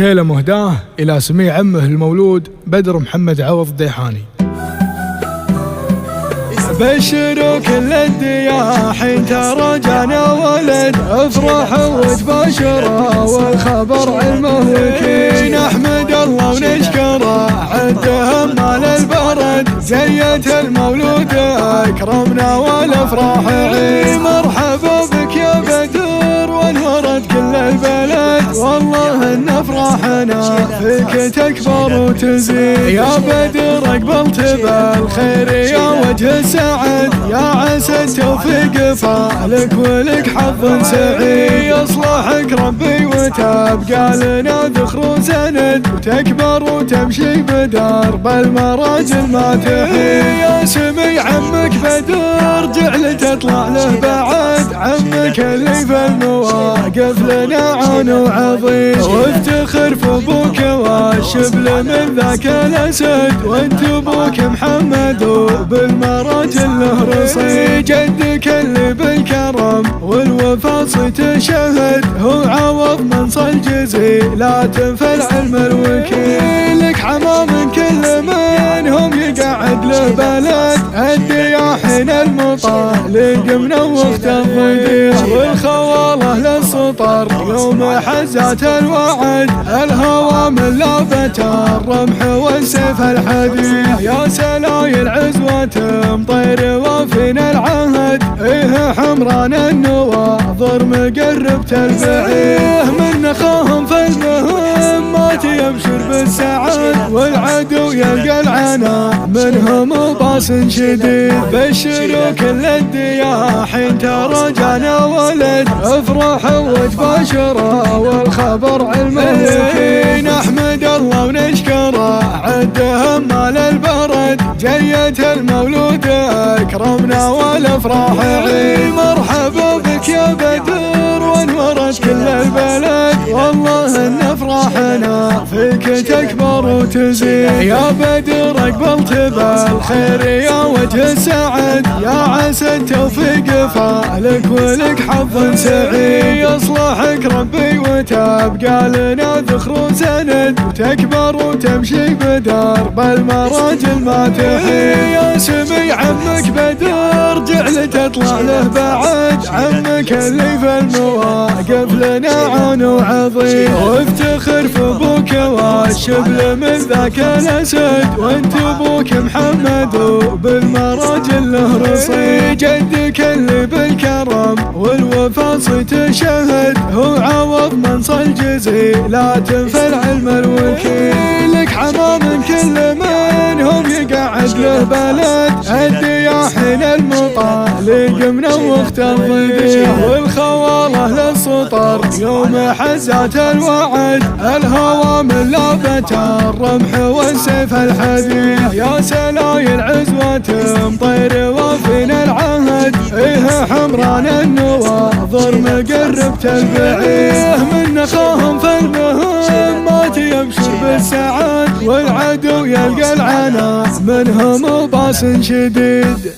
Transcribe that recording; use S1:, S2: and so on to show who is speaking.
S1: شيلة مهداه إلى سميع عمه المولود بدر محمد عوض الديحاني.
S2: بشروا كل الدياحين ترى جانا ولد، افرحوا وتبشروا والخبر علمه وكين. نحمد الله ونشكره عدهم مال البرد، زيت المولود اكرمنا والافراح عين. مرحبا بك يا بدر وانورت كل البلد، والله ان افراحنا فيك تكبر وتزيد. يا بدر اقبلت بالخير يا وجه السعد، يا عسى التوفيق فالك ولك حظ سعيد. يصلحك ربي وتبقى لنا ذخر وسند، وتكبر وتمشي بدرب المراجل ما تحيد. يا سمي عمك بدر جعل تطلع له بعد، عمك اللي في المواقف لنا عون وعظيم. وافتخر في ابوك والشبل من ذاك الاسد، وانت ابوك محمد وبالمراجل له رصيد. جدك اللي بالكرم والوفا صيت شهد، هو عوض من صل جزيلات في العلم الوكيل. لك عمام كل منهم يقعد له بلد، الدياحين المطالق منوخت الضيق. والخواله للسطر يوم حزات الوعد، الهوى من لابة الرمح والسيف الحديد. يا سلايل عزوة مطير وفينا العهد، ايه حمران النواظر مقرب تلبعيه. من نخاهم في المهمات يبشر بالسعد، والعدو يلقى العنا منهم باس شديد. بشروا كل الدياحين ترى جانا ولد، افرحوا وتبشروا والخبر علمه وكين. نحمد الله ونشكره عدهم مال البرد، جيت المولود اكرمنا والافراح عين. مرحبا بك يا بدر وانورت كل البلد، والله ان افراحنا فيك تكبر وتزيد. يا بدر اقبلت بالخير يا وجه السعد، يا عسى التوفيق فالك ولك حظ سعيد. يصلحك ربي وتبقى لنا ذخر وسند، وتكبر وتمشي بدرب المراجل ما تحيد. يا سمي عمك بدر جعل تطلع له بعد، عمك اللي في المواقف لنا عون وعظيم. وافتخر في ابوك والشبل من ذاك الاسد، وانت ابوك محمد وبالمراجل له رصيد. جدك اللي بالكرم والوفا صيت شهد، هو عوض من صل جزيلات في العلم الوكيل. لك عمام كل منهم يقعد له بلد، الدياحين المطالق منوخت الضيق. والخواله للسطر يوم حزات الوعد، الهوى من لابة الرمح والسيف الحديد. يا سلايل عزوة مطير وفينا العهد، ايه حمران النواظر مقرب تلبعيه. من نخاهم في المهمات يبشر بالسعد، والعدو يلقى العنا منهم باس شديد.